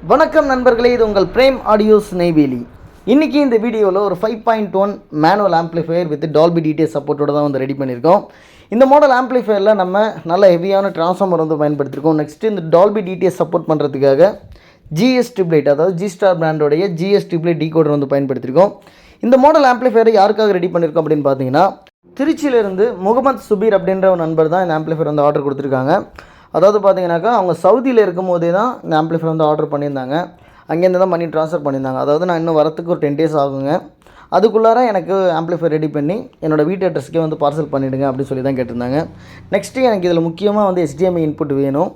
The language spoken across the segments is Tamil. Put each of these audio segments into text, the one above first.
வணக்கம் நண்பர்களே, இது உங்கள் பிரேம் ஆடியோஸ் நெய்வேலி. இன்றைக்கி இந்த வீடியோவில் ஒரு 5.1 manual amplifier with Dolby DTS சப்போர்ட்டோட தான் வந்து ரெடி பண்ணியிருக்கோம். இந்த மாடல் ஆம்ப்ளிஃபையரில் நம்ம நல்ல ஹெவியான ட்ரான்ஸ்ஃபார்மர் வந்து பயன்படுத்தியிருக்கோம். நெக்ஸ்ட்டு இந்த டால்பி டிடிஎஸ் சப்போர்ட் பண்ணுறதுக்காக ஜிஎஸ் டியூப்லைட், அதாவது ஜி ஸ்டார் பிராண்டோடைய ஜிஎஸ் டியூப்லைட் டிகோடர் வந்து பயன்படுத்தியிருக்கோம். இந்த மாடல் ஆம்ப்ளிஃபையரை யாருக்காக ரெடி பண்ணியிருக்கோம் அப்படின்னு பார்த்தீங்கன்னா, திருச்சியிலேருந்து முகமது சுபீர் அப்படின்ற ஒரு நண்பர் தான் இந்த ஆம்ப்ளிஃபையர் வந்து ஆர்டர் கொடுத்துருக்காங்க. அதாவது பார்த்தீங்கன்னாக்கா அவங்க சவுதியில் இருக்கும் போதே தான் இந்த ஆம்ப்ளிஃபையர் வந்து ஆர்டர் பண்ணியிருந்தாங்க. அங்கேருந்து தான் மணி ட்ரான்ஸ்ஃபர் பண்ணியிருந்தாங்க. அதாவது நான் இன்னும் வரத்துக்கு ஒரு 10 days ஆகுங்க. அதுக்குள்ளார எனக்கு ஆம்ப்ளிஃபையர் ரெடி பண்ணி என்னோடய வீட்டு அட்ரஸ்க்கே வந்து பார்சல் பண்ணிவிடுங்க அப்படின்னு சொல்லி தான் கேட்டிருந்தாங்க. நெக்ஸ்ட்டு எனக்கு இதில் முக்கியமாக வந்து HDMI இன்புட் வேணும்.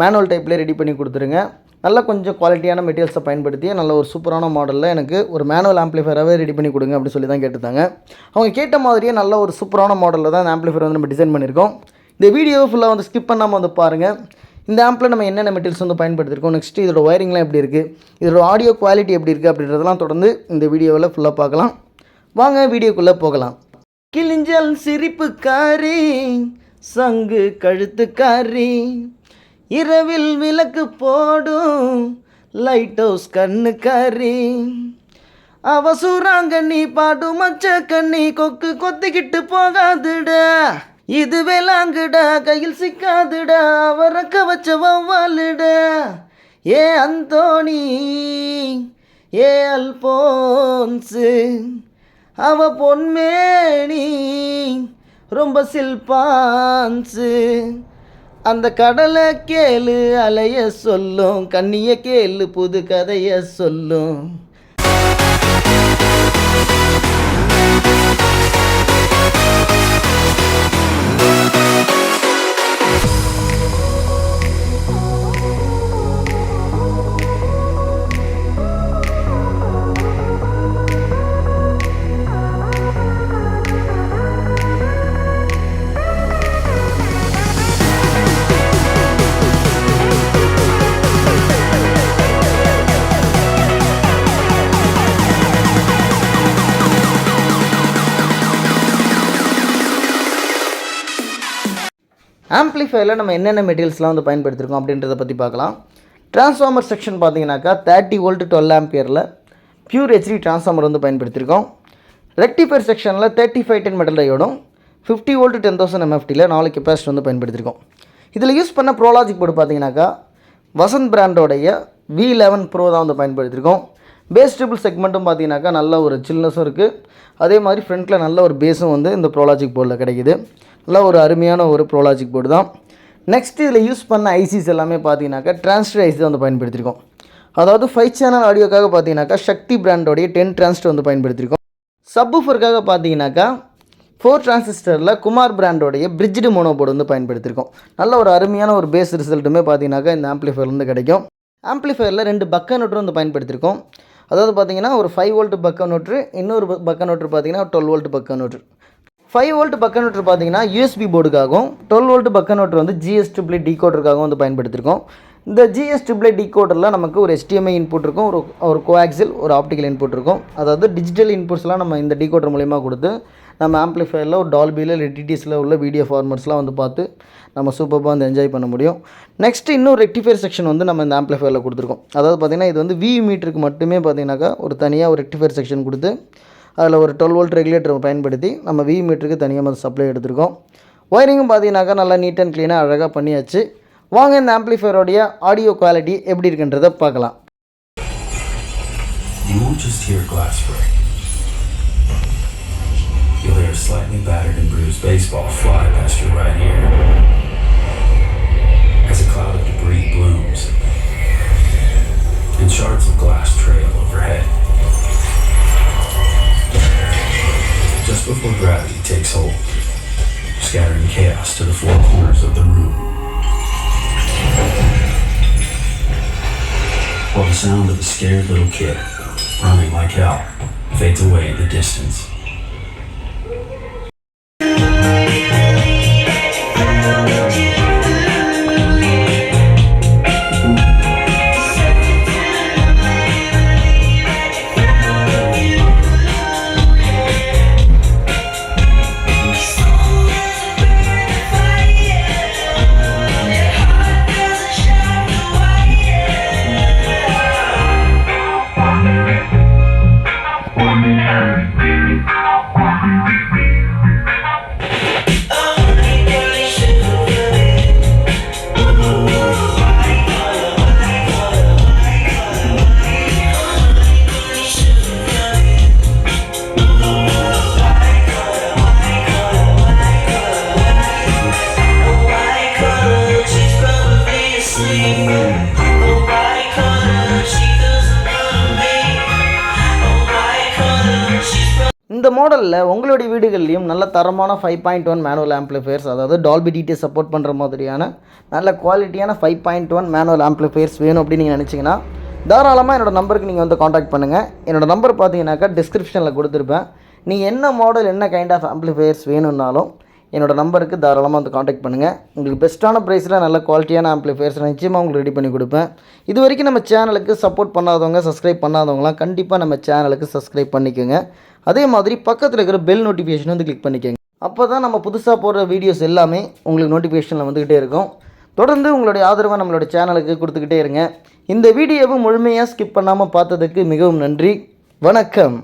மேனுவல் டைப்லேயே ரெடி பண்ணி கொடுத்துருங்க. நல்லா கொஞ்சம் குவாலிட்டியான மெட்டீரியல்ஸை பயன்படுத்தி நல்ல ஒரு சூப்பரான மாடலில் எனக்கு ஒரு மேனுவல் ஆம்ப்ளிஃபையராகவே ரெடி பண்ணி கொடுங்க அப்படின்னு சொல்லி தான் கேட்டிருந்தாங்க. அவங்க கேட்ட மாதிரியே நல்ல ஒரு சூப்பரான மாடலில் தான் இந்த ஆம்ப்ளிஃபையர் வந்து நம்ம டிசைன் பண்ணியிருக்கோம். இந்த வீடியோவை ஃபுல்லாக வந்து ஸ்கிப் பண்ணாமல் வந்து பாருங்கள். இந்த ஆம்பில் நம்ம என்னென்ன மெட்டீரியல்ஸ் வந்து பயன்படுத்தியிருக்கோம், நெக்ஸ்ட்டு இதோட ஒயரிங்லாம் எப்படி இருக்குது, இதோட ஆடியோ குவாலிட்டி எப்படி இருக்குது அப்படின்றதெல்லாம் தொடர்ந்து இந்த வீடியோவில் ஃபுல்லாக பார்க்கலாம். வாங்க வீடியோக்குள்ளே போகலாம். கிளிஞ்சல் சிரிப்புக்காரி, சங்கு கழுத்துக்காரி, இரவில் விளக்கு போடும் லைட் ஹவுஸ் கண்ணுக்காரி, அவசூறாங்கண்ணி பாடும் மச்ச கண்ணி, கொக்கு கொத்திக்கிட்டு போகாதுடா, இது வேளாங்குடா, கையில் சிக்காதுடா, அவரக்க வச்ச வவ்வாலுடா, ஏ அந்தோணி ஏ அல்போன்ஸு, அவ பொன்மேனி ரொம்ப சில்பான்ஸு, அந்த கடலை கேளு அலைய சொல்லும், கண்ணிய கேளு புது கதைய சொல்லும். ஆம்ப்ளிஃபையரில் நம்ம என்னென்ன மெட்டீரியல்ஸ்லாம் வந்து பயன்படுத்தியிருக்கோம் அப்படின்றத பற்றி பார்க்கலாம். ட்ரான்ஸ்ஃபார்மர் செக்ஷன் பார்த்தீங்கன்னாக்கா 30 volt 12 ஆம்பியரில் பியூர் ஹெச்டி ட்ரான்ஸ்ஃபார்மர் வந்து பயன்படுத்தியிருக்கோம். ரெக்டிஃபையர் செக்ஷனில் 3510 மெட்டல் டயோடும் 50 volt 10,000 MFTயில் 4 கெப்பாசிட்டி வந்து பயன்படுத்தியிருக்கோம். இதில் யூஸ் பண்ண ப்ரோலாஜிக் போர்டு பார்த்தீங்கன்னாக்கா வசந்த் பிராண்டோடைய V11 Pro தான் வந்து பயன்படுத்தியிருக்கோம். பேஸ் ட்ரிபிள் செக்மெண்ட்டும் பார்த்தீங்கன்னாக்கா நல்ல ஒரு சில்னஸும் இருக்குது. அதே மாதிரி ஃப்ரண்ட்டில் நல்ல ஒரு பேஸும் வந்து இந்த ப்ரோலாஜிக் போர்டில் கிடைக்குது. நல்ல ஒரு அருமையான ஒரு ப்ரோலாஜிக் போர்டு தான். நெக்ஸ்ட் இதில் யூஸ் பண்ண ஐசிஸ் எல்லாமே பார்த்தீங்கன்னாக்கா டிரான்ஸ்டர் ஐசி தான் வந்து பயன்படுத்தியிருக்கோம். அதாவது 5 channel ஆடியோக்காக பார்த்தீங்கன்னாக்கா சக்தி பிராண்டோடைய 10 டிரான்சிஸ்டர் வந்து பயன்படுத்தியிருக்கோம். சப்வூஃபருக்காக பார்த்தீங்கன்னாக்கா 4 டிரான்சிஸ்டரில் குமார் பிராண்டோடைய பிரிட்ஜ்டு மோனோ போர்டு வந்து பயன்படுத்தியிருக்கோம். நல்ல ஒரு அருமையான ஒரு பேஸ் ரிசல்ட்டுமே பார்த்தீங்கன்னாக்கா இந்த ஆம்ப்ளிஃபையர்லேருந்து கிடைக்கும். ஆம்ப்ளிஃபையரில் 2 பக்க நோட்ரு வந்து பயன்படுத்தியிருக்கோம். அதாவது பார்த்தீங்கன்னா ஒரு 5 volt பக்க நோட்ரு, இன்னொரு பக்க நோட்ரு பார்த்தீங்கன்னா 12 volt பக்க நோட்ரு. 5 volt பக்க நோட்ரு பார்த்தீங்கன்னா USB போர்டுக்காகவும், 12 volt பக்க நோட்ரு வந்து GS டியூப்லைட் டிகோடருக்காகவும் வந்து பயன்படுத்தியிருக்கோம். இந்த GS டியூப்லைட் டிகோடரில் நமக்கு ஒரு HDMI இன்புட் இருக்கும், ஒரு கோஆக்சில், ஒரு ஆப்டிக்கல் இன்புட் இருக்கும். அதாவது டிஜிட்டல் இன்புட்ஸ்லாம் நம்ம இந்த டிகோடர் மூலிமா கொடுத்து நம்ம ஆம்ப்ளிஃபையரில் ஒரு டால்பியில் இல்லை டிடிஎஸில் உள்ள வீடியோ ஃபார்மட்ஸ்லாம் வந்து பார்த்து நம்ம சூப்பராக வந்து என்ஜாய் பண்ண முடியும். நெக்ஸ்ட்டு இன்னும் ரெக்டிஃபையர் செக்ஷன் வந்து நம்ம இந்த ஆம்ப்ளிஃபையரில் கொடுத்துருக்கோம். அதாவது பார்த்திங்கன்னா இது வந்து VU மீட்டருக்கு மட்டுமே பார்த்திங்கனாக்கா ஒரு தனியாக ஒரு ரெக்டிஃபையர் செக்ஷன் கொடுத்து அதில் ஒரு 12 volt ரெகுலேட்டர் பயன்படுத்தி நம்ம VU மீட்டருக்கு தனியாக வந்து சப்ளை எடுத்திருக்கோம். ஒயரிங்கும் பார்த்தீங்கன்னாக்கா நல்லா நீட் அண்ட் க்ளீனாக அழகாக பண்ணியாச்சு. வாங்க இந்த ஆம்ப்ளிஃபையரோடைய ஆடியோ குவாலிட்டி எப்படி இருக்குன்றதை பார்க்கலாம். You won't just hear glass break. You'll hear a slightly battered and bruised baseball fly past your right ear as a cloud of debris blooms and shards of glass trail overhead. Just before gravity takes hold, scattering chaos to the four corners of the room. While the sound of a scared little kid running like hell fades away in the distance. இந்த மாடலில் உங்களுடைய வீடுகள்லையும் நல்ல தரமான 5.1 மேனுவல் ஆம்ப்ளிஃபையர்ஸ், அதாவது டால்பி டிடிஎஸ் சப்போர்ட் பண்ணுற மாதிரியான நல்ல குவாலிட்டியான 5.1 மேனுவல் ஆம்ப்ளிஃபையர்ஸ் வேணும் அப்படின்னு நீங்கள் நினச்சிங்கன்னா தாராளமாக என்னோடய நம்பருக்கு நீங்கள் வந்து காண்டாக்ட் பண்ணுங்கள். என்னோடய நம்பர் பார்த்தீங்கன்னாக்கா டிஸ்கிரிப்ஷனில் கொடுத்துருப்பேன். நீங்கள் என்ன மாடல் என்ன கைண்ட் ஆஃப் ஆம்ப்ளிஃபையர்ஸ் வேணும்னாலும் என்னோடய நம்பருக்கு தாராளமாக வந்து காண்டாக்ட் பண்ணுங்கள். உங்களுக்கு பெஸ்ட்டான ப்ரைஸில் நல்ல குவாலிட்டியான ஆம்ப்ளிஃபையர்ஸ் நிச்சயமாக உங்களுக்கு ரெடி பண்ணி கொடுப்பேன். இது வரைக்கும் நம்ம சேனலுக்கு சப்போர்ட் பண்ணாதவங்க, சப்ஸ்கிரைப் பண்ணாதவங்களாம் கண்டிப்பாக நம்ம சேனலுக்கு சப்ஸ்கிரைப் பண்ணிக்கோங்க. அதே மாதிரி பக்கத்தில் இருக்கிற பெல் நோட்டிஃபிகேஷன் வந்து கிளிக் பண்ணிக்கோங்க. அப்போ தான் நம்ம புதுசாக போடுற வீடியோஸ் எல்லாமே உங்களுக்கு நோட்டிஃபிகேஷனில் வந்துக்கிட்டே இருக்கும். தொடர்ந்து உங்களுடைய ஆதரவை நம்மளோட சேனலுக்கு கொடுத்துக்கிட்டே இருங்க. இந்த வீடியோவை முழுமையாக ஸ்கிப் பண்ணாமல் பார்த்ததுக்கு மிகவும் நன்றி. வணக்கம்.